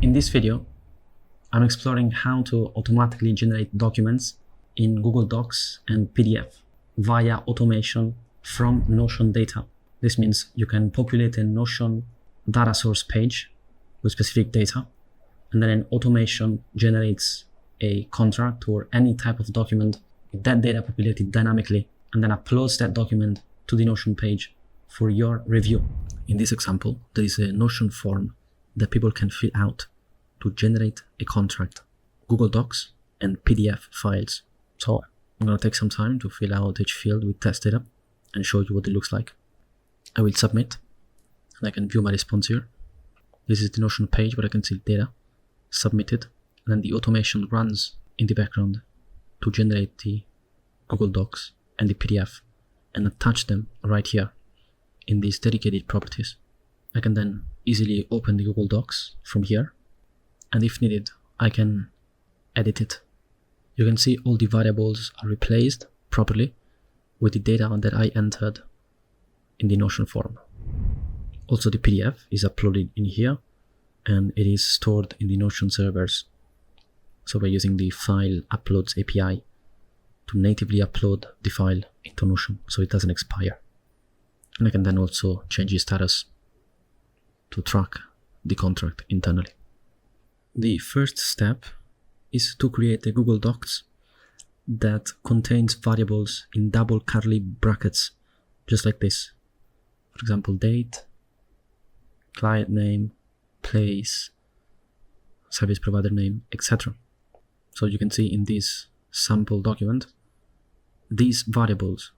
In this video, I'm exploring how to automatically generate documents in Google Docs and PDF via automation from Notion data. This means you can populate a Notion data source page with specific data, and then an automation generates a contract or any type of document with that data populated dynamically, and then uploads that document to the Notion page for your review. In this example, there is a Notion form that people can fill out to generate a contract, Google Docs and PDF files. So I'm going to take some time to fill out each field with test data and show you what it looks like. I will submit, and I can view my response here. This is the Notion page where I can see data submitted, and then the automation runs in the background to generate the Google Docs and the PDF and attach them right here in these dedicated properties. I can then easily open the Google Docs from here, and if needed, I can edit it. You can see all the variables are replaced properly with the data that I entered in the Notion form. Also, the PDF is uploaded in here, and it is stored in the Notion servers. So we're using the File Uploads API to natively upload the file into Notion so it doesn't expire. And I can then also change the status to track the contract internally. The first step is to create a Google Docs that contains variables in double curly brackets, just like this. For example, date, client name, place, service provider name, etc. So you can see in this sample document, these variables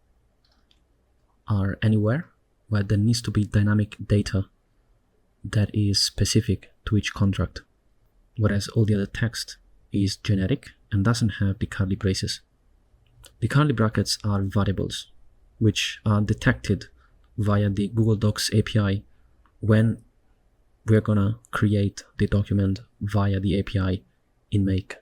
are anywhere, but there needs to be dynamic data that is specific to each contract, whereas all the other text is generic and doesn't have the curly braces. The curly brackets are variables which are detected via the Google Docs API when we're gonna create the document via the API in Make.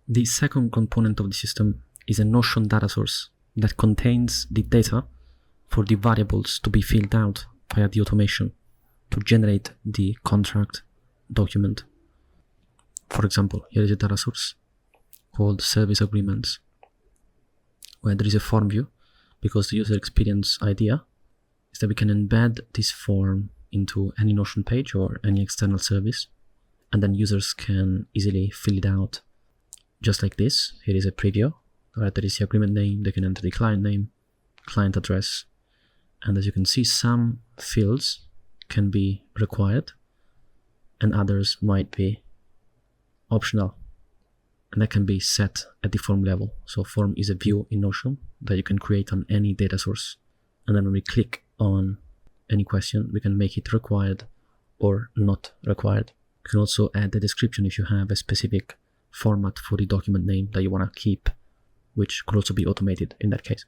The second component of the system is a Notion data source that contains the data for the variables to be filled out via the automation to generate the contract document. For example, here is a data source called Service Agreements, where there is a form view, because the user experience idea is that we can embed this form into any Notion page or any external service, and then users can easily fill it out just like this. Here is a preview, where there is the agreement name, they can enter the client name, client address, and as you can see, some fields can be required and others might be optional, and that can be set at the form level. So form is a view in Notion that you can create on any data source, and then when we click on any question, we can make it required or not required. You can also add a description if you have a specific format for the document name that you want to keep, which could also be automated in that case.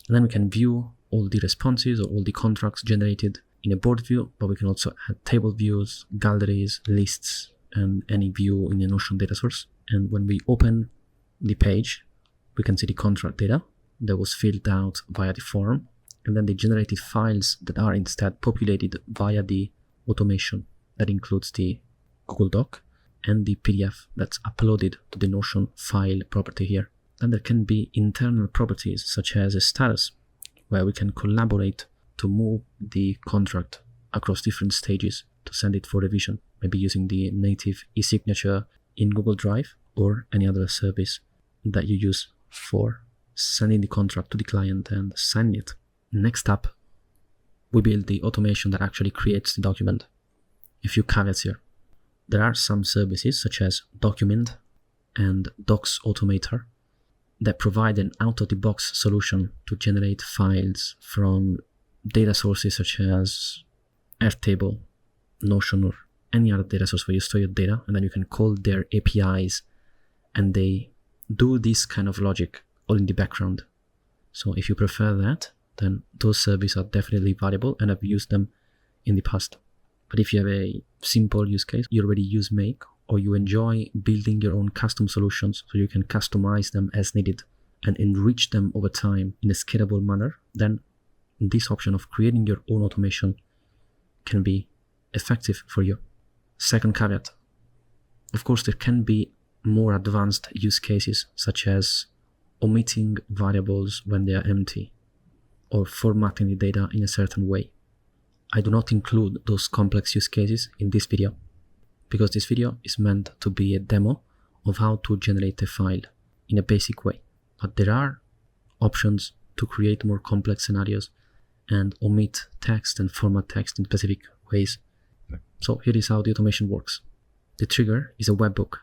And then we can view all the responses or all the contracts generated in a board view, but we can also add table views, galleries, lists, and any view in a Notion data source. And when we open the page, we can see the contract data that was filled out via the form, and then the generated files that are instead populated via the automation that includes the Google Doc and the PDF that's uploaded to the Notion file property here. Then there can be internal properties such as a status, where we can collaborate to move the contract across different stages to send it for revision, maybe using the native e-signature in Google Drive or any other service that you use for sending the contract to the client and signing it. Next up, we build the automation that actually creates the document. A few caveats here. There are some services such as Document and Docs Automator that provide an out-of-the-box solution to generate files from data sources such as Airtable, Notion, or any other data source where you store your data, and then you can call their APIs and they do this kind of logic all in the background. So if you prefer that, then those services are definitely valuable and I've used them in the past. But if you have a simple use case, you already use Make, or you enjoy building your own custom solutions so you can customize them as needed and enrich them over time in a scalable manner, then this option of creating your own automation can be effective for you. Second caveat. Of course, there can be more advanced use cases, such as omitting variables when they are empty, or formatting the data in a certain way. I do not include those complex use cases in this video, because this video is meant to be a demo of how to generate a file in a basic way. But there are options to create more complex scenarios and omit text and format text in specific ways. So here is how the automation works. The trigger is a webhook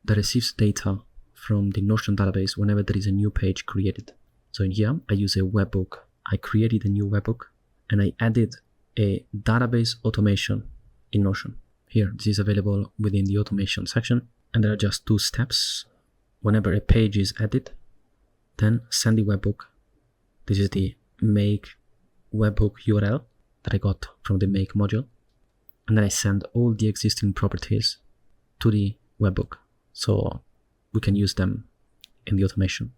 that receives data from the Notion database whenever there is a new page created. So in here, I use a webhook. I created a new webhook and I added a database automation in Notion. Here, this is available within the automation section, and there are just 2 steps. Whenever a page is added, then send the webhook. This is the make webhook URL that I got from the make module. And then I send all the existing properties to the webhook, so we can use them in the automation.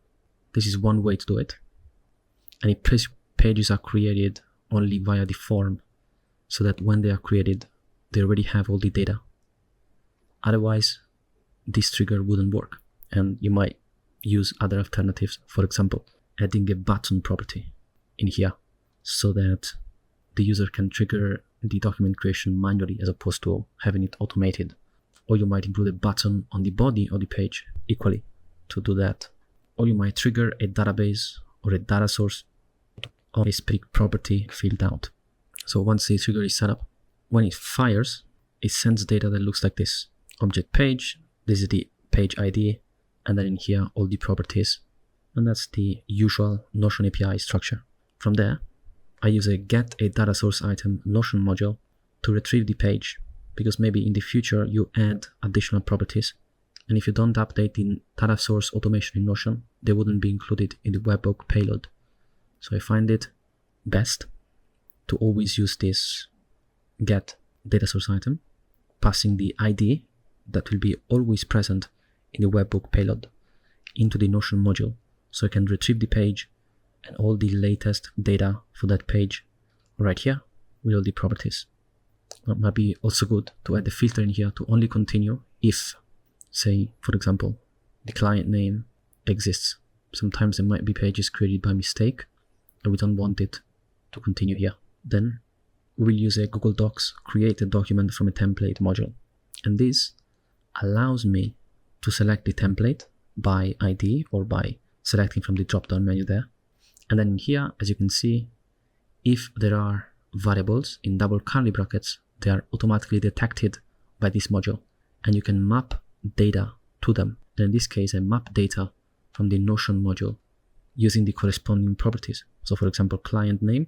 This is one way to do it. And pages are created only via the form, so that when they are created, they already have all the data. Otherwise, this trigger wouldn't work, and you might use other alternatives. For example, adding a button property in here, so that the user can trigger the document creation manually as opposed to having it automated. Or you might include a button on the body of the page equally to do that. Or you might trigger a database or a data source or a specific property filled out. So once the trigger is set up, when it fires, it sends data that looks like this. Object page, this is the page ID, and then in here all the properties. And that's the usual Notion API structure. From there, I use a get a data source item Notion module to retrieve the page, because maybe in the future you add additional properties, and if you don't update the data source automation in Notion, they wouldn't be included in the webhook payload. So I find it best to always use this get data source item, passing the ID that will be always present in the webhook payload into the Notion module, so I can retrieve the page and all the latest data for that page right here with all the properties. It might be also good to add the filter in here to only continue if, say, for example, the client name exists. Sometimes there might be pages created by mistake and we don't want it to continue here. Then we will use a Google Docs create a document from a template module. And this allows me to select the template by ID or by selecting from the drop-down menu there. And then in here, as you can see, if there are variables in double curly brackets, they are automatically detected by this module, and you can map data to them. And in this case, I map data from the Notion module using the corresponding properties. So for example, client name,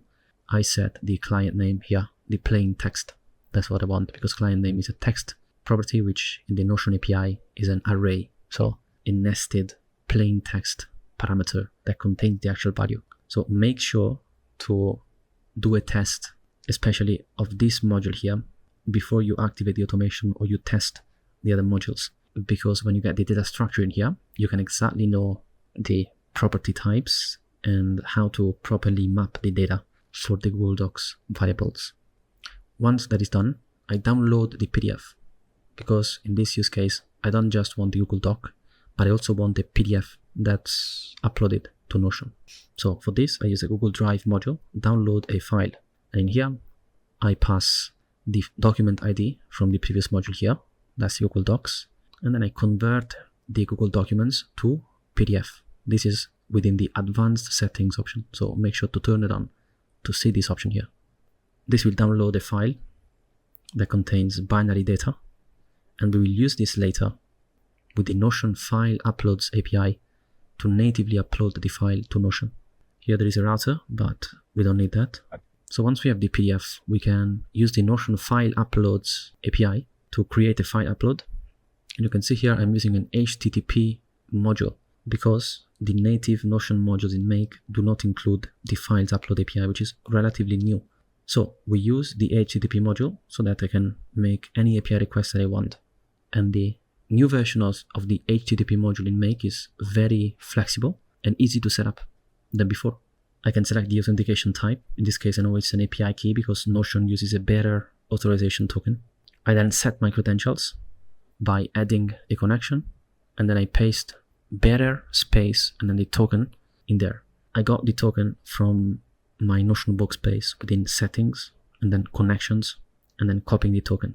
I set the client name here, the plain text. That's what I want, because client name is a text property, which in the Notion API is an array. So a nested plain text parameter that contains the actual value. So make sure to do a test, especially of this module here, before you activate the automation or you test the other modules. Because when you get the data structure in here, you can exactly know the property types and how to properly map the data for the Google Docs variables. Once that is done, I download the PDF, because in this use case, I don't just want the Google Doc, but I also want the PDF that's uploaded to Notion. So for this, I use a Google Drive module, download a file. And in here, I pass the document ID from the previous module here, that's Google Docs. And then I convert the Google documents to PDF. This is within the advanced settings option. So make sure to turn it on to see this option here. This will download a file that contains binary data. And we will use this later with the Notion File Uploads API to natively upload the file to Notion. Here there is a router, but we don't need that. So once we have the PDF, we can use the Notion File Uploads API to create a file upload. And you can see here I'm using an HTTP module, because the native Notion modules in Make do not include the Files Upload API, which is relatively new. So we use the HTTP module so that I can make any API request that I want. And the new version of the HTTP module in Make is very flexible and easy to set up than before. I can select the authentication type. In this case, I know it's an API key because Notion uses a bearer authorization token. I then set my credentials by adding a connection, and then I paste bearer space and then the token in there. I got the token from my Notion workspace within settings and then connections, and then copying the token.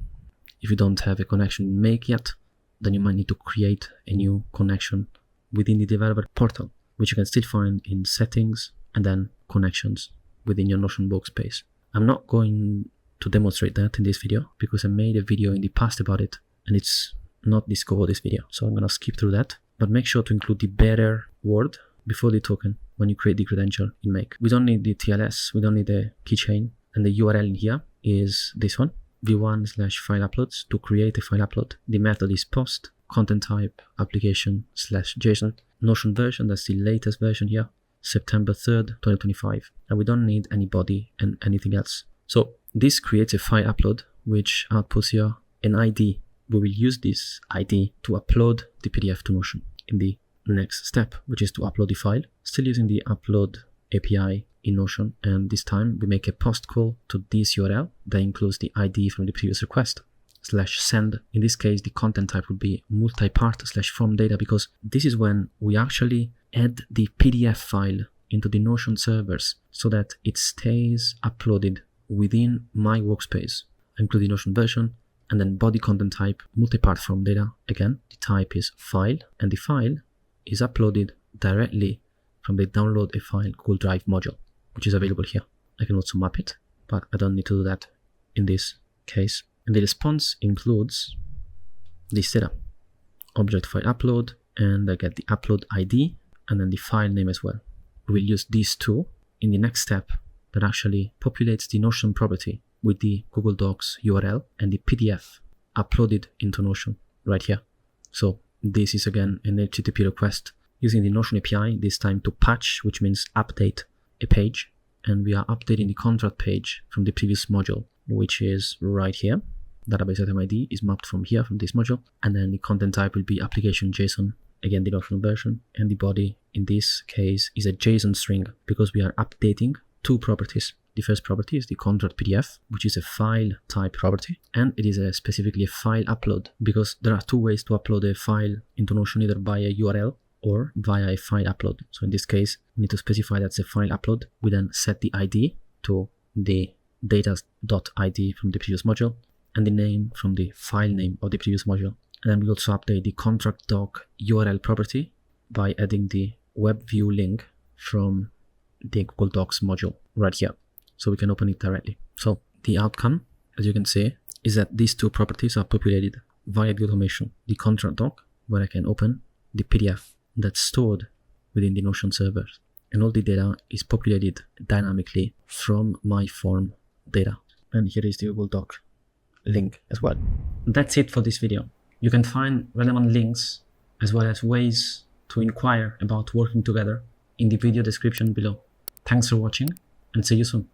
If you don't have a connection in Make yet, then you might need to create a new connection within the developer portal, which you can still find in settings and then connections within your Notion workspace. I'm not going to demonstrate that in this video because I made a video in the past about it and it's not the scope of this video. So I'm going to skip through that, but make sure to include the bearer word before the token when you create the credential in Make. We don't need the TLS, we don't need the keychain, and the URL in here is this one, v1/file uploads. To create a file upload, the method is post, content type, application/JSON, Notion version, that's the latest version here, September 3rd, 2025. And we don't need any body and anything else. So this creates a file upload, which outputs here an ID. We will use this ID to upload the PDF to Notion in the next step, which is to upload the file, still using the upload API in Notion. And this time we make a post call to this URL that includes the ID from the previous request /send. In this case, the content type would be multipart/from data, because this is when we actually add the PDF file into the Notion servers so that it stays uploaded within my workspace. I include the Notion version, and then body content type multipart from data. Again, the type is file, and the file is uploaded directly from the download a file Google Drive module, which is available here. I can also map it, but I don't need to do that in this case. And the response includes this data, object file upload, and I get the upload ID and then the file name as well. We will use these two in the next step that actually populates the Notion property with the Google Docs URL and the PDF uploaded into Notion right here. So this is again an HTTP request using the Notion API, this time to patch, which means update a page. And we are updating the contract page from the previous module, which is right here. Database item ID is mapped from here, from this module. And then the content type will be application JSON, again the Notion version. And the body in this case is a JSON string because we are updating two properties. The first property is the contract PDF, which is a file type property, and it is specifically a file upload, because there are two ways to upload a file into Notion, either via URL or via a file upload. So in this case, we need to specify that's a file upload. We then set the ID to the data.id from the previous module and the name from the file name of the previous module. And then we also update the contract doc URL property by adding the web view link from the Google Docs module right here, so we can open it directly. So the outcome, as you can see, is that these two properties are populated via the automation, the contract doc, where I can open the PDF that's stored within the Notion servers, and all the data is populated dynamically from my form data. And here is the Google Doc link as well. That's it for this video. You can find relevant links as well as ways to inquire about working together in the video description below. Thanks for watching, and see you soon.